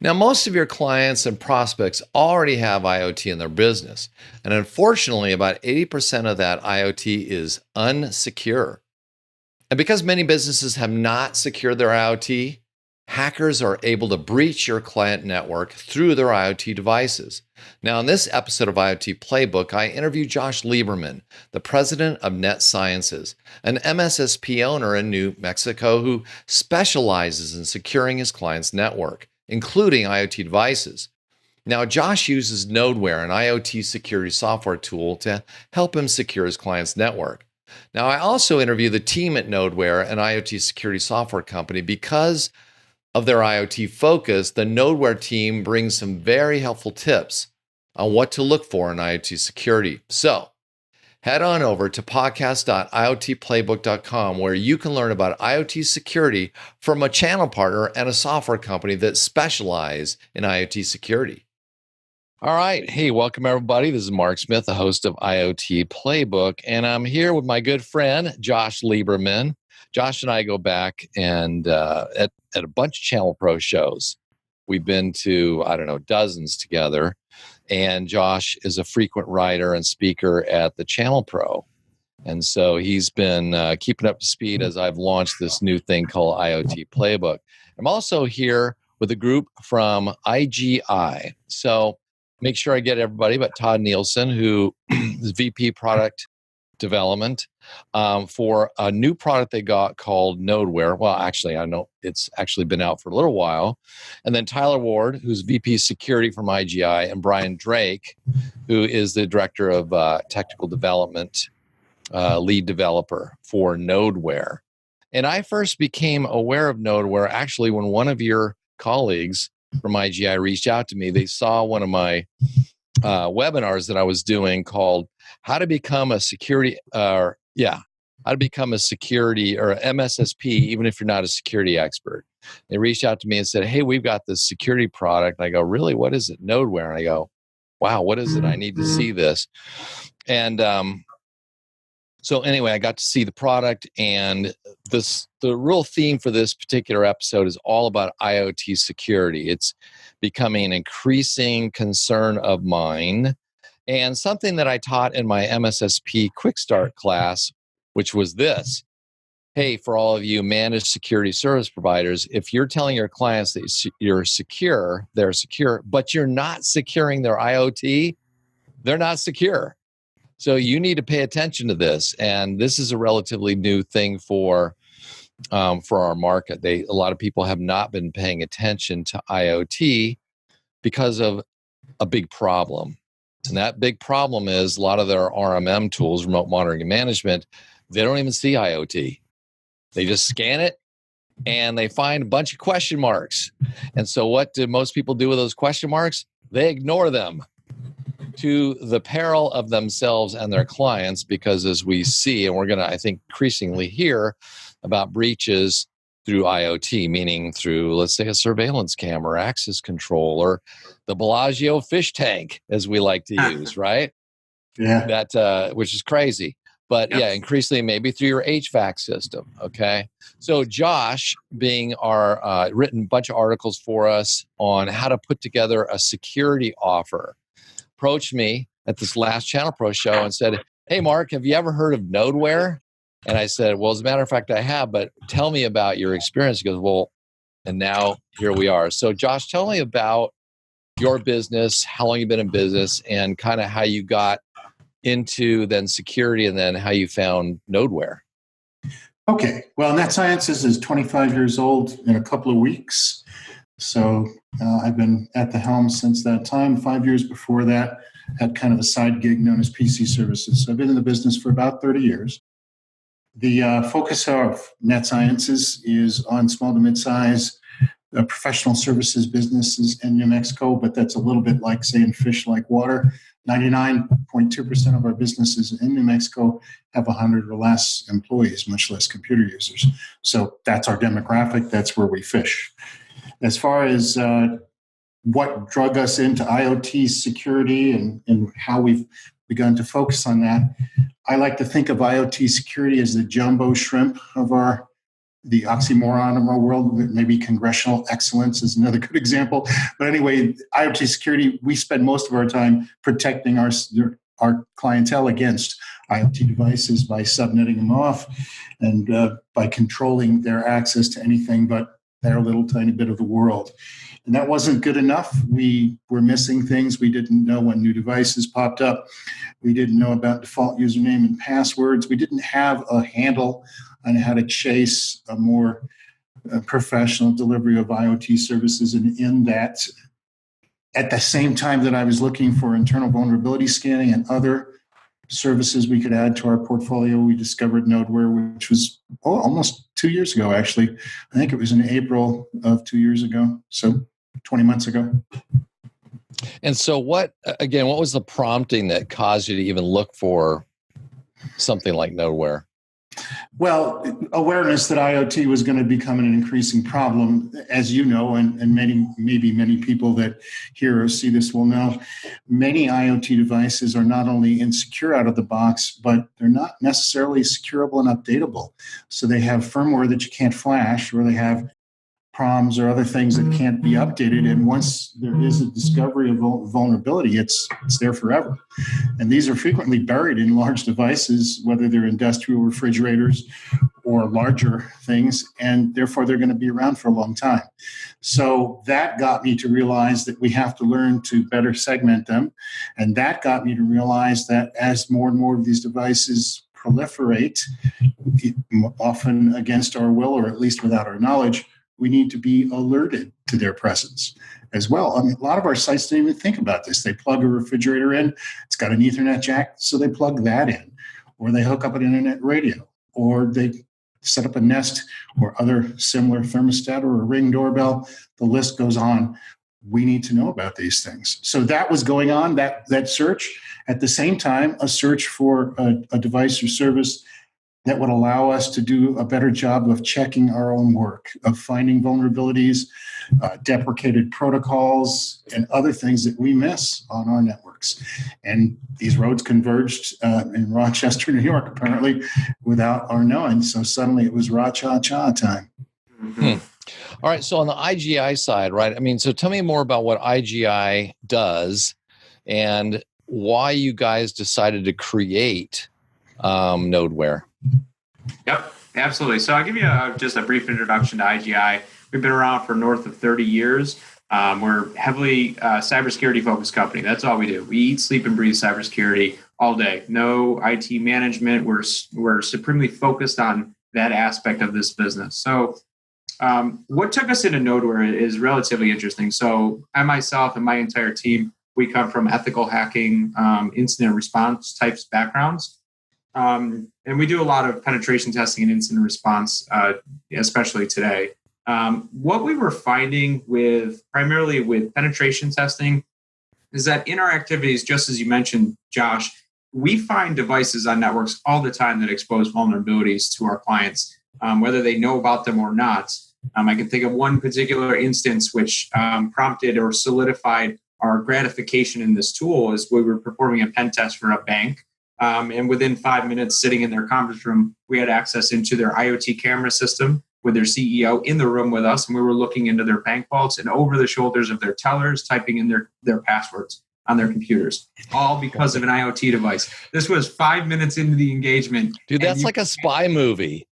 Now, most of your clients and prospects already have IoT in their business. And unfortunately, about 80% of that IoT is unsecure. And because many businesses have not secured their IoT, hackers are able to breach your client network through their IoT devices. Now, in this episode of IoT Playbook, I interview Josh Liberman, the president of Net Sciences, an MSSP owner in New Mexico who specializes in securing his client's network, including IoT devices. Now, Josh uses Nodeware, an IoT security software tool, to help him secure his client's network. Now, I also interview the team at Nodeware, an IoT security software company, because of their IoT focus. The Nodeware team brings some very helpful tips on what to look for in IoT security. So, head on over to podcast.iotplaybook.com where you can learn about IoT security from a channel partner and a software company that specialize in IoT security. All right. Hey, welcome everybody. This is Mark Smith, the host of IoT Playbook, and I'm here with my good friend, Josh Liberman. Josh and I go back and at a bunch of Channel Pro shows. We've been to, dozens together. And Josh is a frequent writer and speaker at the Channel Pro. And so he's been keeping up to speed as I've launched this new thing called IoT Playbook. I'm also here with a group from IGI. So make sure I get everybody, but Todd Nielsen, who is VP Product Development for a new product they got called Nodeware. Well, actually, I know it's actually been out for a little while. And then Tyler Ward, who's VP Security from IGI, and Brian Drake, who is the Director of Technical Development, lead developer for Nodeware. And I first became aware of Nodeware actually when one of your colleagues from IGI reached out to me. They saw one of my webinars that I was doing called How to Become a Security, How to Become a Security or MSSP, even if you're not a security expert. They reached out to me and said, hey, we've got this security product. And I go, really? What is it? Nodeware. And I go, wow, what is it? I need to see this. And so anyway, I got to see the product, and the real theme for this particular episode is all about IoT security. It's becoming an increasing concern of mine, and something that I taught in my MSSP Quick Start class, which was this. Hey, for all of you managed security service providers, if you're telling your clients that you're secure, they're secure, but you're not securing their IoT, they're not secure. So you need to pay attention to this, and this is a relatively new thing for our market. A lot of people have not been paying attention to IoT because of a big problem, and that big problem is a lot of their RMM tools, remote monitoring and management, they don't even see IoT. They just scan it, and they find a bunch of question marks. And so, what do most people do with those question marks? They ignore them, to the peril of themselves and their clients, because as we see, and we're going to, I think, increasingly hear about breaches through IoT, meaning through, let's say, a surveillance camera, access control, or the Bellagio fish tank, as we like to use, right? Yeah. That which is crazy. But yeah, increasingly maybe through your HVAC system, okay? So Josh, being our written a bunch of articles for us on how to put together a security offer, approached me at this last Channel Pro show and said, hey, Mark, have you ever heard of Nodeware? And I said, well, as a matter of fact, I have, but tell me about your experience. He goes, well, and now here we are. So Josh, tell me about your business, how long you've been in business, and kind of how you got into then security, and then how you found Nodeware. Okay. Well, Net Sciences is 25 years old in a couple of weeks. So I've been at the helm since that time. 5 years before that, had kind of a side gig known as PC Services. So I've been in the business for about 30 years. The focus of Net Sciences is on small to mid-size professional services businesses in New Mexico, but that's a little bit like saying fish like water. 99.2% of our businesses in New Mexico have 100 or less employees, much less computer users. So that's our demographic. That's where we fish. As far as what drug us into IoT security and how we've begun to focus on that, I like to think of IoT security as the jumbo shrimp of our the oxymoron of our world. Maybe congressional excellence is another good example. But anyway, IoT security, we spend most of our time protecting our clientele against IoT devices by subnetting them off and by controlling their access to anything but their little tiny bit of the world. And that wasn't good enough. We were missing things. We didn't know when new devices popped up. We didn't know about default username and passwords. We didn't have a handle on how to chase a more professional delivery of IoT services. And in that, at the same time that I was looking for internal vulnerability scanning and other services we could add to our portfolio, we discovered Nodeware, which was almost 2 years ago, actually. I think it was in April of 2 years ago, so 20 months ago. And so what was the prompting that caused you to even look for something like Nodeware? Well, awareness that IoT was going to become an increasing problem, as you know, and many people that hear or see this will know, many IoT devices are not only insecure out of the box, but they're not necessarily securable and updatable. So they have firmware that you can't flash, or they have proms or other things that can't be updated. And once there is a discovery of vulnerability, it's there forever. And these are frequently buried in large devices, whether they're industrial refrigerators or larger things, and therefore they're going to be around for a long time. So that got me to realize that we have to learn to better segment them. And that got me to realize that as more and more of these devices proliferate, often against our will, or at least without our knowledge, we need to be alerted to their presence as well. I mean, a lot of our sites don't even think about this. They plug a refrigerator in, it's got an Ethernet jack, so they plug that in, or they hook up an internet radio, or they set up a Nest or other similar thermostat or a Ring doorbell. The list goes on. We need to know about these things. So that was going on, that search. At the same time, a search for a device or service that would allow us to do a better job of checking our own work, of finding vulnerabilities, deprecated protocols, and other things that we miss on our networks. And these roads converged in Rochester, New York, apparently, without our knowing. So suddenly it was Ra-cha-cha time. Mm-hmm. All right. So on the IGI side, right? I mean, so tell me more about what IGI does and why you guys decided to create Nodeware. Yep, absolutely. So I'll give you just a brief introduction to IGI. We've been around for north of 30 years. We're heavily cybersecurity focused company. That's all we do. We eat, sleep, and breathe cybersecurity all day. No IT management. We're supremely focused on that aspect of this business. So what took us into Nodeware is relatively interesting. So I myself and my entire team, we come from ethical hacking, incident response types backgrounds. And we do a lot of penetration testing and incident response, especially today. What we were finding primarily with penetration testing is that in our activities, just as you mentioned, Josh, we find devices on networks all the time that expose vulnerabilities to our clients, whether they know about them or not. I can think of one particular instance which prompted or solidified our gratification in this tool is we were performing a pen test for a bank. And within 5 minutes, sitting in their conference room, we had access into their IoT camera system with their CEO in the room with us. And we were looking into their bank vaults and over the shoulders of their tellers, typing in their passwords on their computers, all because of an IoT device. This was 5 minutes into the engagement. Dude, that's like a spy movie.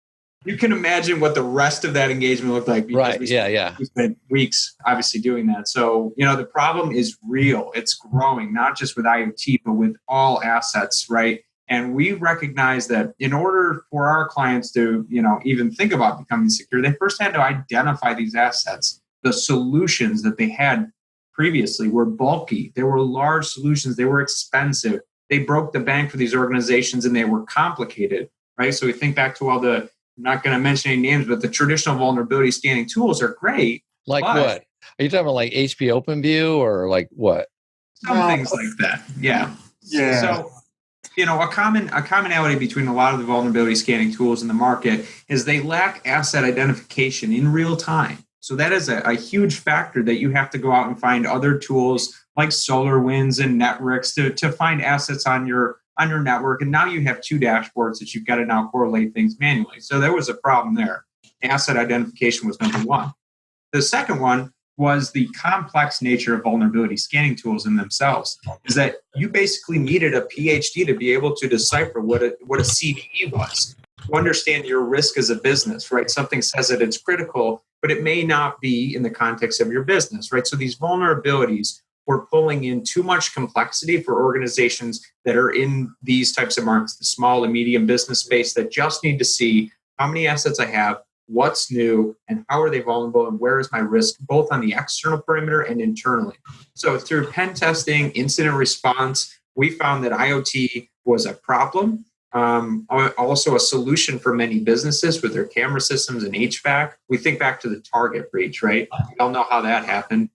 You can imagine what the rest of that engagement looked like. Right. We spent weeks obviously doing that. So, the problem is real. It's growing, not just with IoT, but with all assets, right? And we recognize that in order for our clients to, even think about becoming secure, they first had to identify these assets. The solutions that they had previously were bulky. They were large solutions. They were expensive. They broke the bank for these organizations and they were complicated, right? So we think back to all the, I'm not going to mention any names, but the traditional vulnerability scanning tools are great. Like what? Are you talking about like HP OpenView or like what? Some things like that. Yeah. Yeah. So, a commonality between a lot of the vulnerability scanning tools in the market is they lack asset identification in real time. So that is a huge factor that you have to go out and find other tools like SolarWinds and Netrix to find assets on your network. And now you have two dashboards that you've got to now correlate things manually. So there was a problem there. asset identification was number one. The second one was the complex nature of vulnerability scanning tools in themselves, is that you basically needed a PhD to be able to decipher what a CVE was, to understand your risk as a business, right? Something says that it's critical, but it may not be in the context of your business, right? So these vulnerabilities were pulling in too much complexity for organizations that are in these types of markets, the small and medium business space, that just need to see how many assets I have, what's new, and how are they vulnerable, and where is my risk, both on the external perimeter and internally. So through pen testing, incident response, we found that IoT was a problem, also a solution for many businesses with their camera systems and HVAC. We think back to the Target breach, right? We all know how that happened.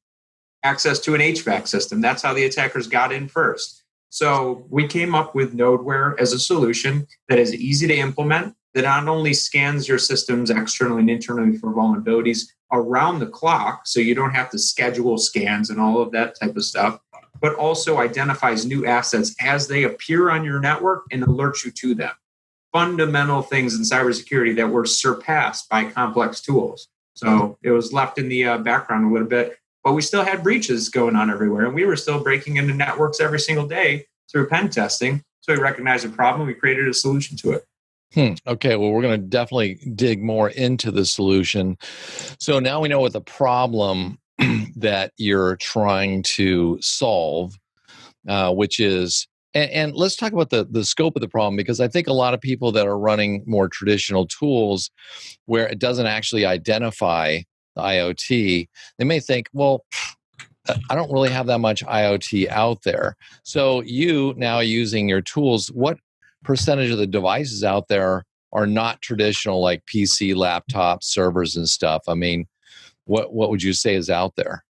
Access to an HVAC system. That's how the attackers got in first. So we came up with Nodeware as a solution that is easy to implement, that not only scans your systems externally and internally for vulnerabilities around the clock, so you don't have to schedule scans and all of that type of stuff, but also identifies new assets as they appear on your network and alerts you to them. Fundamental things in cybersecurity that were surpassed by complex tools. So it was left in the background a little bit, but we still had breaches going on everywhere, and we were still breaking into networks every single day through pen testing. So we recognized a problem, we created a solution to it. Okay, well, we're going to definitely dig more into the solution. So now we know what the problem that you're trying to solve, which is, and let's talk about the scope of the problem, because I think a lot of people that are running more traditional tools where it doesn't actually identify the IoT, they may think, well, I don't really have that much IoT out there. So you now using your tools, what percentage of the devices out there are not traditional, like PC, laptops, servers, and stuff? I mean, what would you say is out there?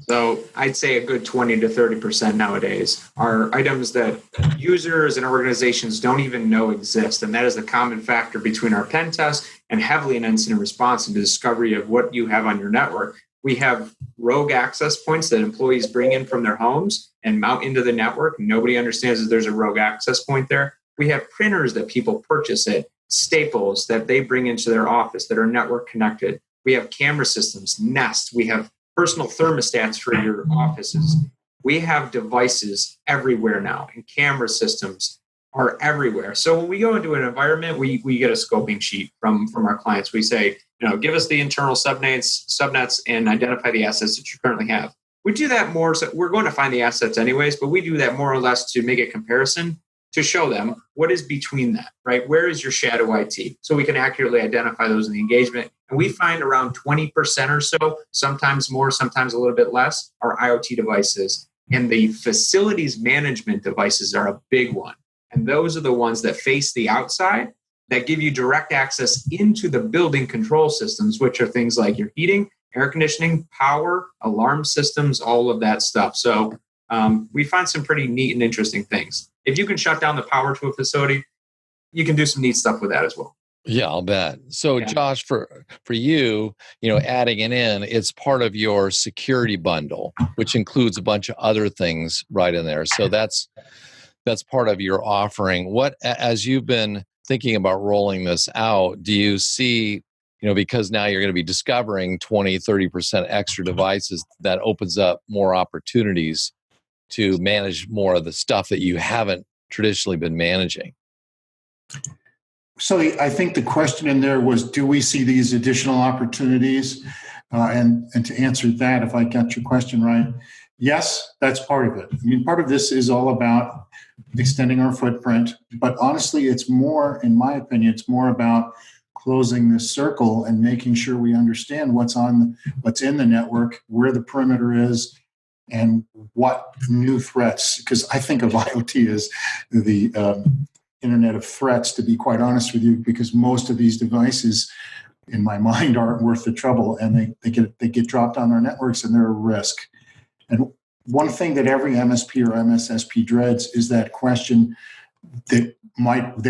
So I'd say a good 20 to 30% nowadays are items that users and organizations don't even know exist. And that is the common factor between our pen test and heavily in incident response and the discovery of what you have on your network. We have rogue access points that employees bring in from their homes and mount into the network. Nobody understands that there's a rogue access point there. We have printers that people purchase staples that they bring into their office that are network connected. We have camera systems, Nest. We have personal thermostats for your offices. We have devices everywhere now, and camera systems are everywhere. So when we go into an environment, we get a scoping sheet from our clients. We say, give us the internal subnets and identify the assets that you currently have. We do that more, so we're going to find the assets anyways, but we do that more or less to make a comparison to show them what is between that, right? Where is your shadow IT? So we can accurately identify those in the engagement. And we find around 20% or so, sometimes more, sometimes a little bit less, are IoT devices. And the facilities management devices are a big one. And those are the ones that face the outside, that give you direct access into the building control systems, which are things like your heating, air conditioning, power, alarm systems, all of that stuff. So we find some pretty neat and interesting things. If you can shut down the power to a facility, you can do some neat stuff with that as well. Yeah, I'll bet. So, yeah. Josh, for you, adding it in, it's part of your security bundle, which includes a bunch of other things right in there. So that's part of your offering. What, as you've been thinking about rolling this out, do you see, because now you're going to be discovering 20, 30% extra devices, that opens up more opportunities to manage more of the stuff that you haven't traditionally been managing? So I think the question in there was, do we see these additional opportunities? And to answer that, if I got your question right, yes, that's part of it. I mean, part of this is all about extending our footprint, but honestly, it's more, in my opinion, it's more about closing this circle and making sure we understand what's in the network, where the perimeter is, and what new threats, because I think of IoT as the Internet of Threats, to be quite honest with you, because most of these devices, in my mind, aren't worth the trouble, and they get dropped on our networks, and they're a risk. And one thing that every MSP or MSSP dreads is that question that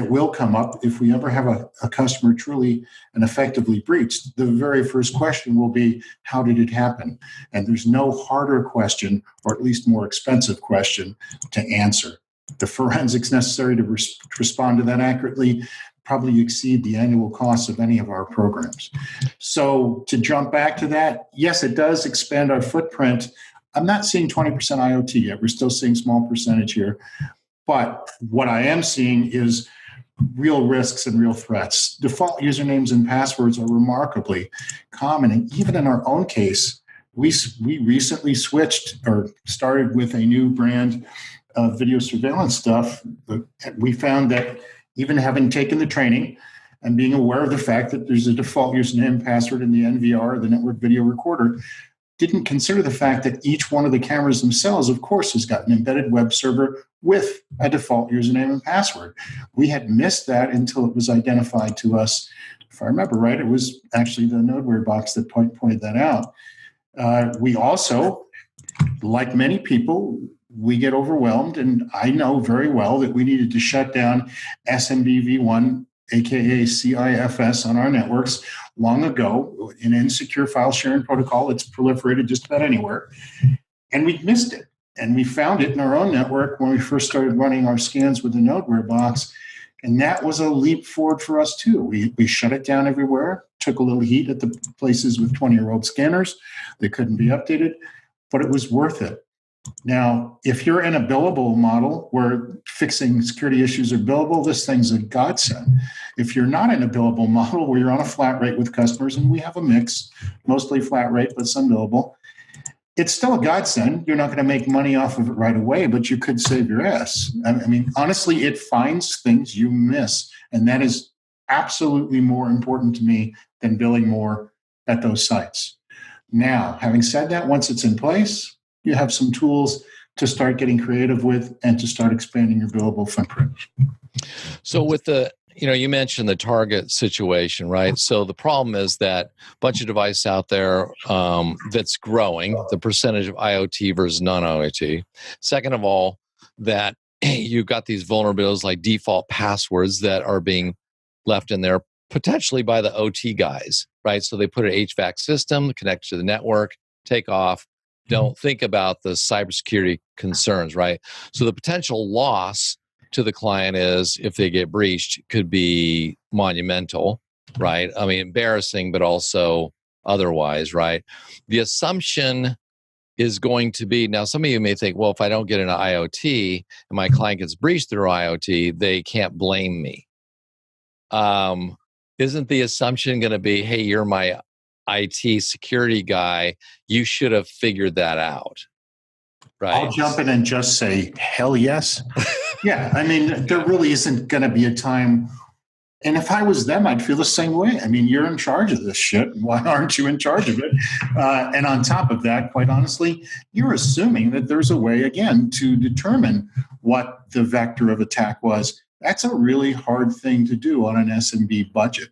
will come up if we ever have a customer truly and effectively breached. The very first question will be, how did it happen? And there's no harder question, or at least more expensive question, to answer. The forensics necessary to respond to that accurately probably exceed the annual cost of any of our programs. So to jump back to that, yes, it does expand our footprint. I'm not seeing 20% IoT yet. We're still seeing small percentage here. But what I am seeing is real risks and real threats. Default usernames and passwords are remarkably common. And even in our own case, we recently switched or started with a new brand of video surveillance stuff. We found that even having taken the training and being aware of the fact that there's a default username and password in the NVR, the network video recorder, didn't consider the fact that each one of the cameras themselves, of course, has got an embedded web server with a default username and password. We had missed that until it was identified to us. If I remember right, it was actually the Nodeware box that pointed that out. We also, like many people, we get overwhelmed, and I know very well that we needed to shut down SMB-v1, aka CIFS, on our networks long ago. An insecure file sharing protocol, it's proliferated just about anywhere. And we missed it. And we found it in our own network when we first started running our scans with the Nodeware box. And that was a leap forward for us too. We shut it down everywhere, took a little heat at the places with 20-year-old scanners that couldn't be updated, but it was worth it. Now, if you're in a billable model where fixing security issues are billable, this thing's a godsend. If you're not in a billable model where you're on a flat rate with customers, and we have a mix, mostly flat rate, but some billable, it's still a godsend. You're not going to make money off of it right away, but you could save your ass. I mean, honestly, it finds things you miss, and that is absolutely more important to me than billing more at those sites. Now, having said that, once it's in place, you have some tools to start getting creative with and to start expanding your billable footprint. So with the, you mentioned the target situation, right? So the problem is that a bunch of devices out there that's growing, the percentage of IoT versus non-IoT. Second of all, that you've got these vulnerabilities like default passwords that are being left in there potentially by the OT guys, right? So they put an HVAC system connected to the network, take off, don't think about the cybersecurity concerns, right? So the potential loss to the client is, if they get breached, could be monumental, right? I mean, embarrassing, but also otherwise, right? The assumption is going to be, now some of you may think, well, if I don't get into IoT and my client gets breached through IoT, they can't blame me. Isn't the assumption going to be, hey, you're my IT security guy, you should have figured that out, right? I'll jump in and just say, hell yes. Yeah, I mean, there really isn't going to be a time. And if I was them, I'd feel the same way. I mean, you're in charge of this shit. Why aren't you in charge of it? And on top of that, quite honestly, you're assuming that there's a way, again, to determine what the vector of attack was. That's a really hard thing to do on an SMB budget.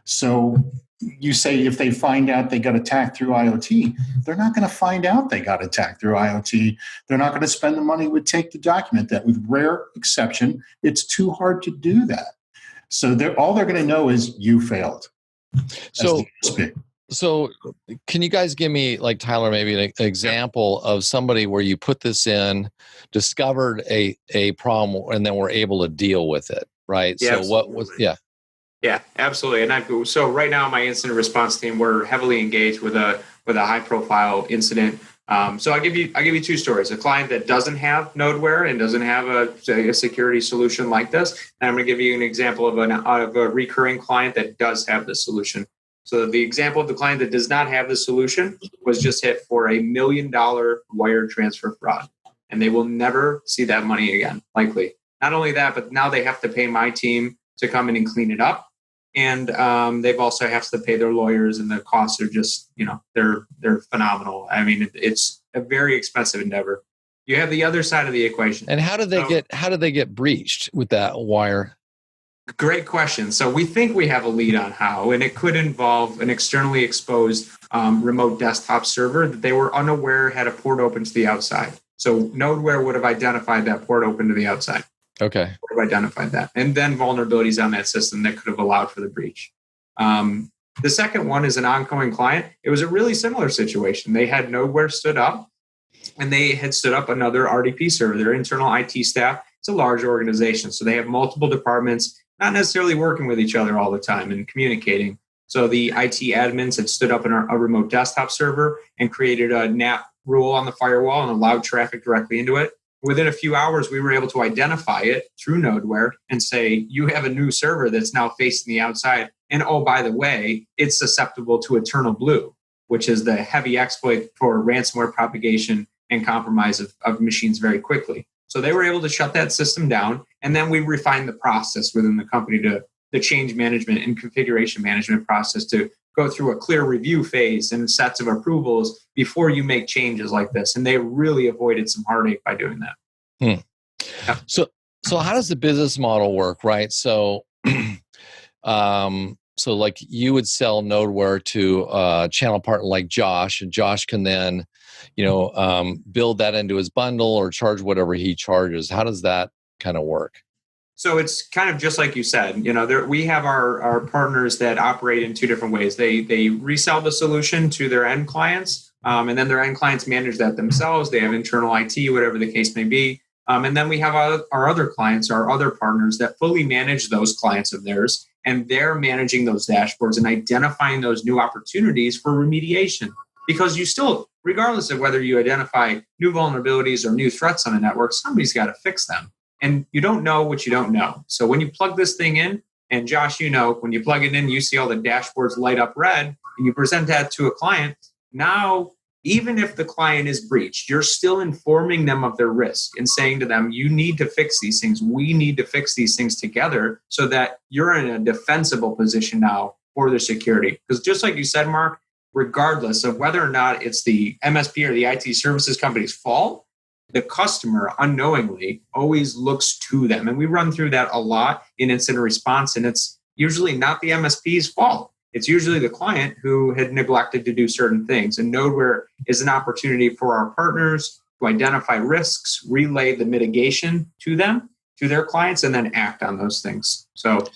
So you say if they find out they got attacked through IoT, they're not going to find out they got attacked through IoT. They're not going to spend the money it would take to document that. With rare exception, it's too hard to do that. So all they're going to know is you failed. So can you guys give me, like Tyler, maybe an example of somebody where you put this in, discovered a problem, and then were able to deal with it, right? Yeah, so absolutely. What was, Yeah, absolutely. And so right now, my incident response team, we're heavily engaged with a high profile incident. So I'll give you two stories. A client that doesn't have Nodeware and doesn't have a security solution like this. And I'm going to give you an example of a recurring client that does have the solution. So the example of the client that does not have the solution was just hit for $1 million wire transfer fraud. And they will never see that money again, likely. Not only that, but now they have to pay my team to come in and clean it up. And they've also have to pay their lawyers, and the costs are just, they're phenomenal. I mean, it's a very expensive endeavor. You have the other side of the equation. And how did they get breached with that wire? Great question. So we think we have a lead on how, and it could involve an externally exposed remote desktop server that they were unaware had a port open to the outside. So Nodeware would have identified that port open to the outside. Okay. Would have identified that. And then vulnerabilities on that system that could have allowed for the breach. The second one is an ongoing client. It was a really similar situation. They had Nodeware stood up, and they had stood up another RDP server, their internal IT staff. It's a large organization. So they have multiple departments not necessarily working with each other all the time and communicating. So the IT admins had stood up in a remote desktop server and created a NAT rule on the firewall and allowed traffic directly into it. Within a few hours, we were able to identify it through Nodeware and say, you have a new server that's now facing the outside. And oh, by the way, it's susceptible to Eternal Blue, which is the heavy exploit for ransomware propagation and compromise of machines very quickly. So they were able to shut that system down. And then we refined the process within the company to the change management and configuration management process to go through a clear review phase and sets of approvals before you make changes like this. And they really avoided some heartache by doing that. Yeah. So how does the business model work, right? So, so like you would sell Nodeware to a channel partner like Josh, and Josh can then, build that into his bundle or charge whatever he charges. How does that kind of work? So it's kind of just like you said, we have our partners that operate in two different ways. They resell the solution to their end clients, and then their end clients manage that themselves. They have internal IT, whatever the case may be. And then we have our other clients, our other partners that fully manage those clients of theirs, and they're managing those dashboards and identifying those new opportunities for remediation. Because you still, regardless of whether you identify new vulnerabilities or new threats on a network, somebody's got to fix them. And you don't know what you don't know. So when you plug this thing in, and Josh, when you plug it in, you see all the dashboards light up red, and you present that to a client. Now, even if the client is breached, you're still informing them of their risk and saying to them, you need to fix these things. We need to fix these things together so that you're in a defensible position now for the security. Because just like you said, Mark, regardless of whether or not it's the MSP or the IT services company's fault, the customer unknowingly always looks to them. And we run through that a lot in incident response. And it's usually not the MSP's fault. It's usually the client who had neglected to do certain things. And Nodeware is an opportunity for our partners to identify risks, relay the mitigation to them, to their clients, and then act on those things. So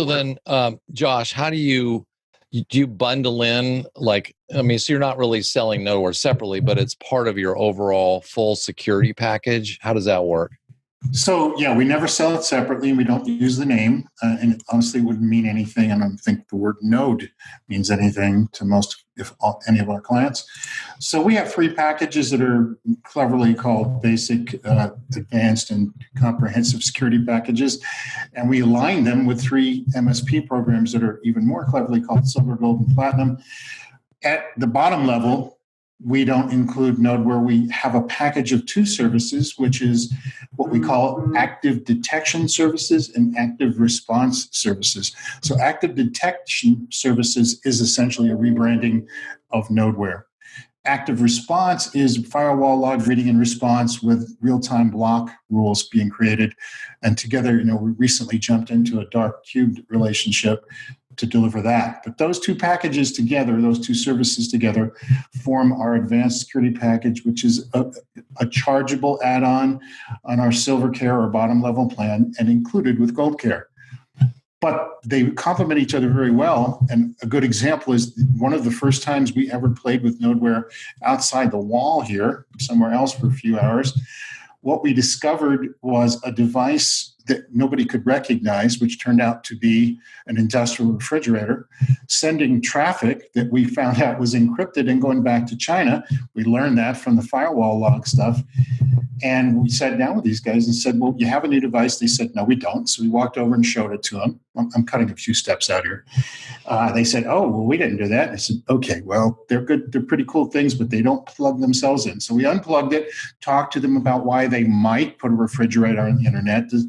then, Josh, how do you bundle in, so you're not really selling Nodeware separately, but it's part of your overall full security package. How does that work? So, yeah, we never sell it separately, and we don't use the name, and it honestly wouldn't mean anything. I don't think the word node means anything to most, if any of our clients. So we have 3 packages that are cleverly called basic, advanced, and comprehensive security packages, and we align them with 3 MSP programs that are even more cleverly called silver, gold, and platinum. At the bottom level, we don't include Nodeware. We have a package of 2 services, which is what we call active detection services and active response services. So active detection services is essentially a rebranding of Nodeware. Active response is firewall log reading and response with real-time block rules being created. And together, we recently jumped into a dark cubed relationship to deliver that. But those 2 packages together, those 2 services together, form our advanced security package, which is a chargeable add-on on our Silver Care or bottom level plan and included with Gold Care. But they complement each other very well. And a good example is one of the first times we ever played with Nodeware outside the wall here, somewhere else for a few hours. What we discovered was a device that nobody could recognize, which turned out to be an industrial refrigerator, sending traffic that we found out was encrypted and going back to China. We learned that from the firewall log stuff. And we sat down with these guys and said, well, you have a new device? They said, no, we don't. So we walked over and showed it to them. I'm cutting a few steps out here. They said, oh, well, we didn't do that. I said, okay, well, they're good. They're pretty cool things, but they don't plug themselves in. So we unplugged it, talked to them about why they might put a refrigerator on the internet to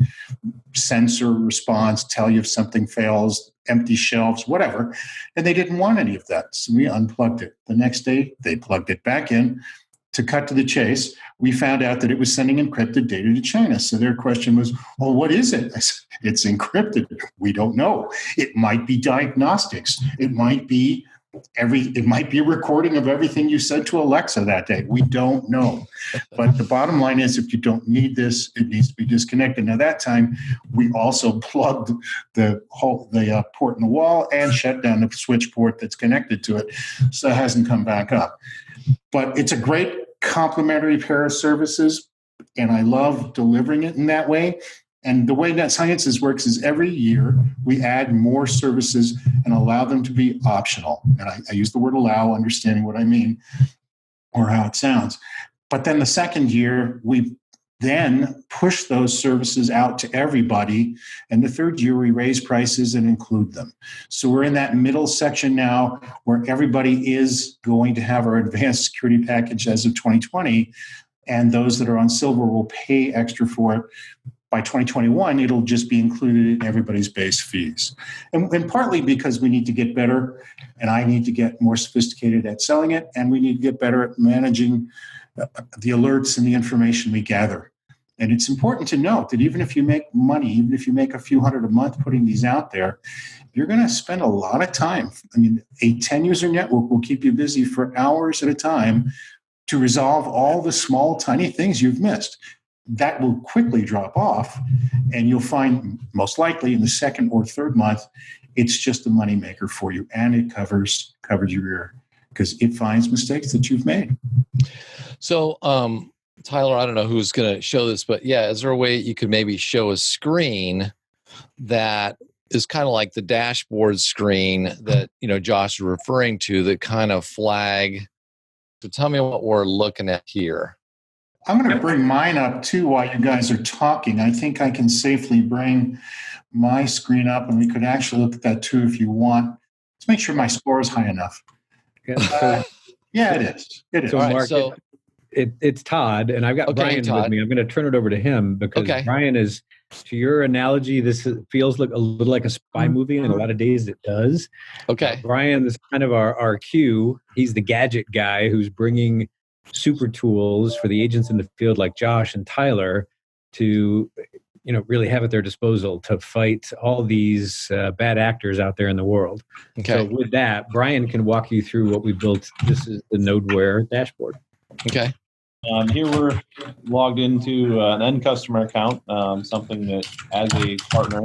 sensor response, tell you if something fails, empty shelves, whatever. And they didn't want any of that. So we unplugged it. The next day, they plugged it back in. To cut to the chase, we found out that it was sending encrypted data to China. So their question was, well, what is it? I said, it's encrypted. We don't know. It might be diagnostics. It might be a recording of everything you said to Alexa that day. We don't know. But the bottom line is, if you don't need this, it needs to be disconnected. Now, that time, we also plugged the port in the wall and shut down the switch port that's connected to it. So it hasn't come back up. But it's a great complementary pair of services, and I love delivering it in that way. And the way Net Sciences works is every year we add more services and allow them to be optional. And I use the word allow, understanding what I mean or how it sounds. But then the second year, we then push those services out to everybody. And the third year, we raise prices and include them. So we're in that middle section now where everybody is going to have our advanced security package as of 2020. And those that are on silver will pay extra for it. By 2021, it'll just be included in everybody's base fees. And partly because we need to get better, and I need to get more sophisticated at selling it, and we need to get better at managing the alerts and the information we gather. And it's important to note that even if you make money, even if you make a few hundred a month putting these out there, you're going to spend a lot of time. I mean, a 10-user network will keep you busy for hours at a time to resolve all the small, tiny things you've missed. That will quickly drop off, and you'll find most likely in the second or third month, it's just a moneymaker for you, and it covers your rear because it finds mistakes that you've made. So, Tyler, I don't know who's going to show this, but yeah, is there a way you could maybe show a screen that is kind of like the dashboard screen that Josh is referring to that kind of flag? So tell me what we're looking at here. I'm going to bring mine up too while you guys are talking. I think I can safely bring my screen up, and we could actually look at that too if you want. Let's make sure my score is high enough. Yeah, it is. It is. So, Right, Mark, it's Todd, and I've got Brian with me. I'm going to turn it over to him because Brian is, to your analogy, this feels like a little like a spy movie, and a lot of days it does. Okay. Brian is kind of our Q. He's the gadget guy who's bringing super tools for the agents in the field like Josh and Tyler to really have at their disposal to fight all these bad actors out there in the world. Okay. So with that, Brian can walk you through what we built. This is the Nodeware dashboard. Okay. Here we're logged into an end customer account, something that as a partner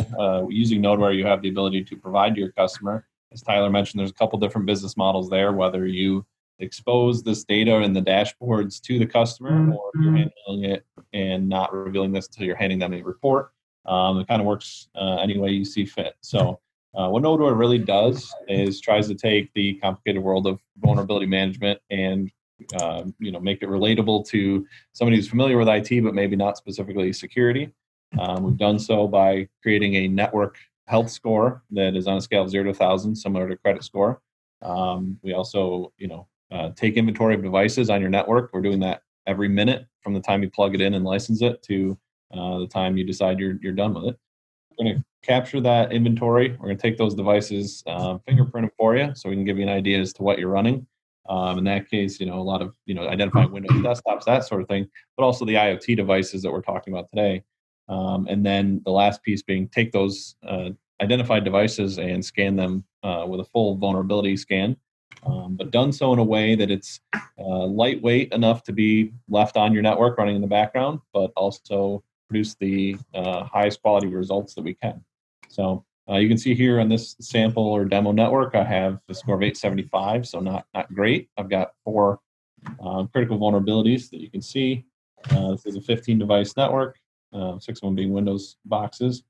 using Nodeware, you have the ability to provide to your customer. As Tyler mentioned, there's a couple different business models there, whether you expose this data in the dashboards to the customer or if you're handling it and not revealing this until you're handing them a report. It kind of works any way you see fit. So what Nodeware really does is tries to take the complicated world of vulnerability management and make it relatable to somebody who's familiar with IT, but maybe not specifically security. We've done so by creating a network health score that is on a scale of 0 to 1,000, similar to credit score. We also, take inventory of devices on your network. We're doing that every minute from the time you plug it in and license it to the time you decide you're done with it. We're going to capture that inventory. We're going to take those devices, fingerprint them for you, so we can give you an idea as to what you're running. In that case, a lot of, identifying Windows desktops, that sort of thing, but also the IoT devices that we're talking about today. And then the last piece being take those identified devices and scan them with a full vulnerability scan, but done so in a way that it's lightweight enough to be left on your network running in the background, but also produce the highest quality results that we can. So you can see here on this sample or demo network, I have a score of 875, so not great. I've got 4 critical vulnerabilities that you can see. This is a 15-device network, 6 of them being Windows boxes.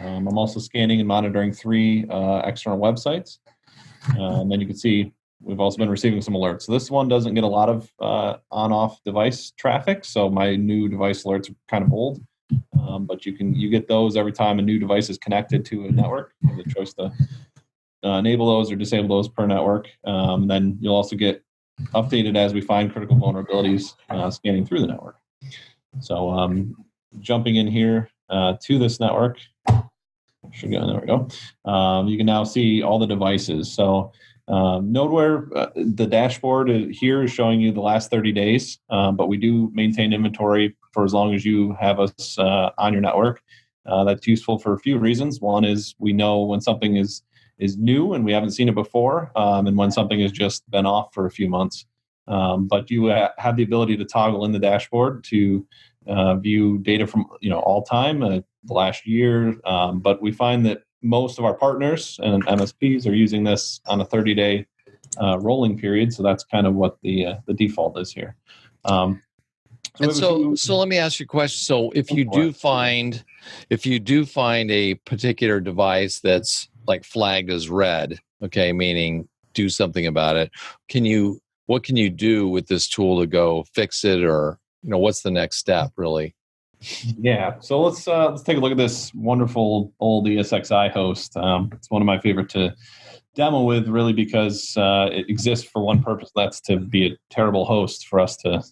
I'm also scanning and monitoring 3 external websites. And then you can see we've also been receiving some alerts. So this one doesn't get a lot of on-off device traffic, so my new device alerts are kind of old. But you get those every time a new device is connected to a network. You have the choice to enable those or disable those per network. Then you'll also get updated as we find critical vulnerabilities scanning through the network. So jumping in here to this network, there we go. You can now see all the devices. So Nodeware, the dashboard here is showing you the last 30 days, but we do maintain inventory for as long as you have us on your network. That's useful for a few reasons. One is we know when something is new and we haven't seen it before, and when something has just been off for a few months. But you have the ability to toggle in the dashboard to view data from all time, the last year. But we find that most of our partners and MSPs are using this on a 30-day rolling period. So that's kind of what the default is here. And so let me ask you a question. So if you do find a particular device that's like flagged as red, okay, meaning do something about it, what can you do with this tool to go fix it, or what's the next step really? Yeah, so let's take a look at this wonderful old ESXi host. It's one of my favorite to demo with, really, because it exists for one purpose. That's to be a terrible host for us to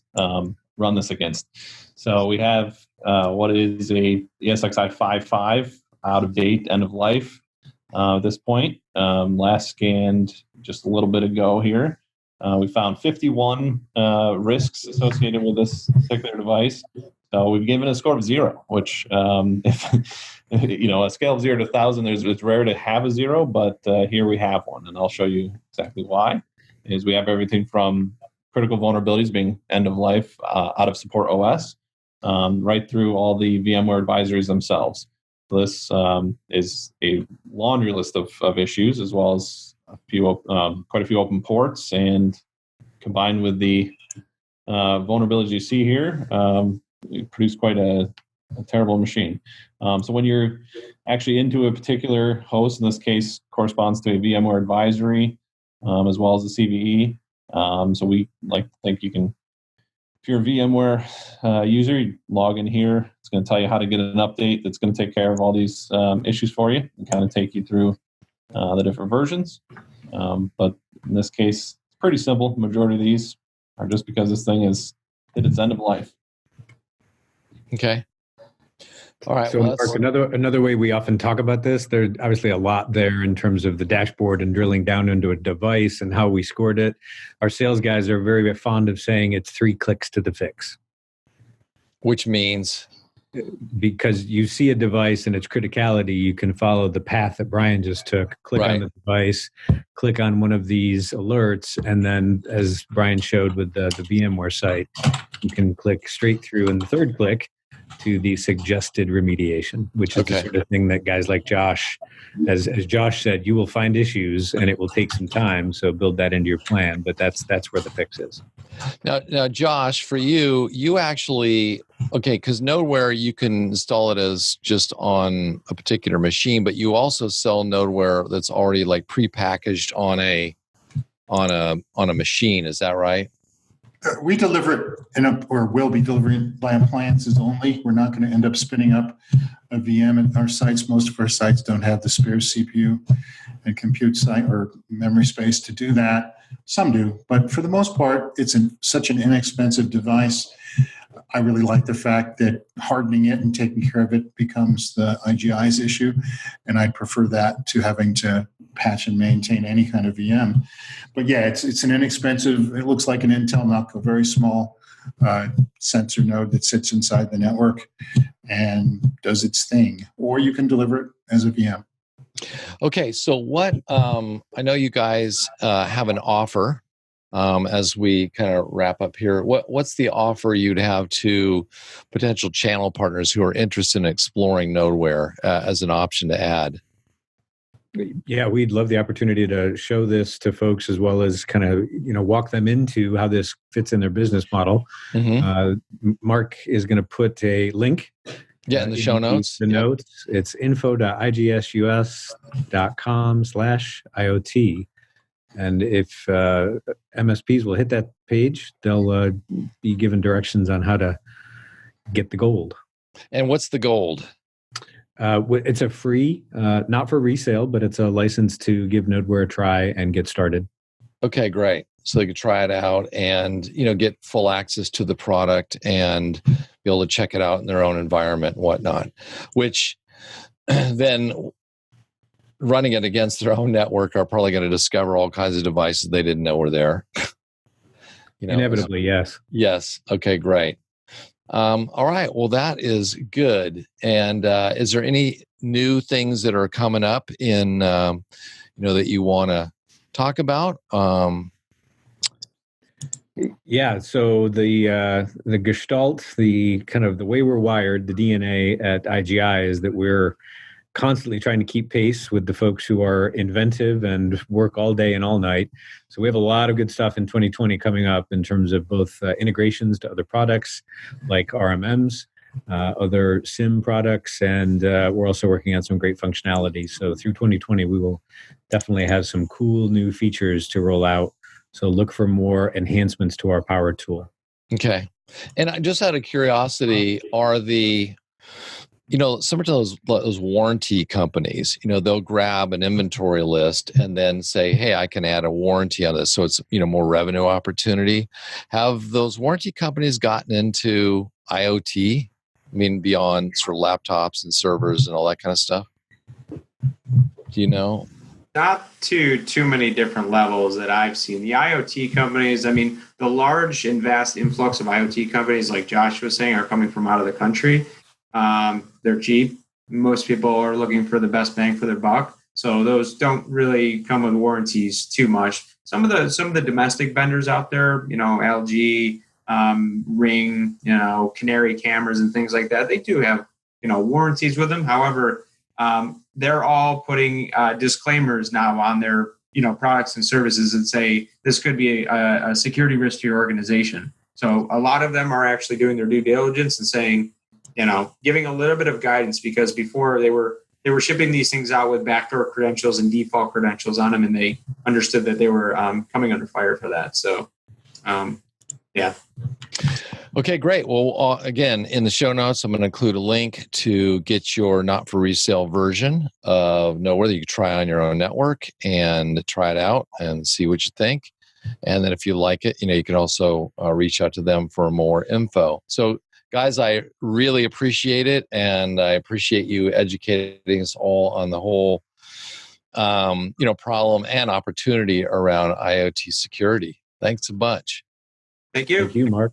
run this against. So we have what is a ESXi 5.5, out of date, end of life at this point. Last scanned just a little bit ago here. We found 51 risks associated with this particular device. So we've given a score of 0, which, if a scale of 0 to 1,000, it's rare to have a 0, but here we have one, and I'll show you exactly why. Is we have everything from critical vulnerabilities being end of life, out of support OS, right through all the VMware advisories themselves. So this is a laundry list of issues, as well as quite a few open ports, and combined with the vulnerabilities you see here, it produced quite a terrible machine. So when you're actually into a particular host, in this case corresponds to a VMware advisory, as well as the CVE. So we like to think you can, if you're a VMware user, you log in here. It's going to tell you how to get an update that's going to take care of all these issues for you and kind of take you through the different versions. But in this case, it's pretty simple. The majority of these are just because this thing is at its end of life. Okay. All right. So, well, Mark, another way we often talk about this, there's obviously a lot there in terms of the dashboard and drilling down into a device and how we scored it. Our sales guys are very, very fond of saying it's 3 clicks to the fix. Which means? Because you see a device and its criticality, you can follow the path that Brian just took. Click on the device, click on one of these alerts, and then, as Brian showed with the VMware site, you can click straight through in the third click to the suggested remediation, which is the sort of thing that guys like Josh, as Josh said, you will find issues and it will take some time. So build that into your plan, but that's where the fix is. Now, Josh, for you actually, because Nodeware, you can install it as just on a particular machine, but you also sell Nodeware that's already like prepackaged on a machine. Is that right? We deliver it or will be delivering by appliances only. We're not going to end up spinning up a VM at our sites. Most of our sites don't have the spare CPU and compute site or memory space to do that. Some do, but for the most part, it's such an inexpensive device. I really like the fact that hardening it and taking care of it becomes the IGI's issue, and I'd prefer that to having to patch and maintain any kind of VM. But yeah, it's an inexpensive, it looks like an Intel NUC, a very small sensor node that sits inside the network and does its thing. Or you can deliver it as a VM. Okay, so what, I know you guys have an offer as we kind of wrap up here. What's the offer you'd have to potential channel partners who are interested in exploring Nodeware as an option to add? Yeah, we'd love the opportunity to show this to folks, as well as kind of walk them into how this fits in their business model. Mm-hmm. Mark is going to put a link in the show notes. The notes. It's info.igsus.com/IoT. And if MSPs will hit that page, they'll be given directions on how to get the gold. And what's the gold? It's a free, not for resale, but it's a license to give Nodeware a try and get started. Okay, great. So they could try it out and get full access to the product and be able to check it out in their own environment and whatnot, which then running it against their own network are probably going to discover all kinds of devices they didn't know were there. Inevitably, yes. Yes. Okay, great. All right. Well, that is good. And is there any new things that are coming up in, that you want to talk about? Yeah. So the gestalt, the kind of the way we're wired, the DNA at IGI is that we're constantly trying to keep pace with the folks who are inventive and work all day and all night. So we have a lot of good stuff in 2020 coming up in terms of both integrations to other products like RMMs, other SIM products, and we're also working on some great functionality. So through 2020, we will definitely have some cool new features to roll out. So look for more enhancements to our power tool. Okay. And just out of curiosity, are some of those warranty companies, they'll grab an inventory list and then say, hey, I can add a warranty on this. So it's, more revenue opportunity. Have those warranty companies gotten into IoT? I mean, beyond sort of laptops and servers and all that kind of stuff? Do you know? Not to too many different levels that I've seen. The IoT companies, I mean, the large and vast influx of IoT companies, like Josh was saying, are coming from out of the country. They're cheap. Most people are looking for the best bang for their buck. So those don't really come with warranties too much. Some of the domestic vendors out there, LG, Ring, Canary cameras and things like that, they do have, warranties with them. However, they're all putting disclaimers now on their products and services that say this could be a security risk to your organization. So a lot of them are actually doing their due diligence and saying, giving a little bit of guidance, because before they were shipping these things out with backdoor credentials and default credentials on them, and they understood that they were coming under fire for that. So, yeah. Okay, great. Well, again, in the show notes, I'm going to include a link to get your not for resale version of Nodeware that you can try on your own network and try it out and see what you think. And then if you like it, you can also reach out to them for more info. So, guys, I really appreciate it, and I appreciate you educating us all on the whole, problem and opportunity around IoT security. Thanks a bunch. Thank you. Thank you, Mark.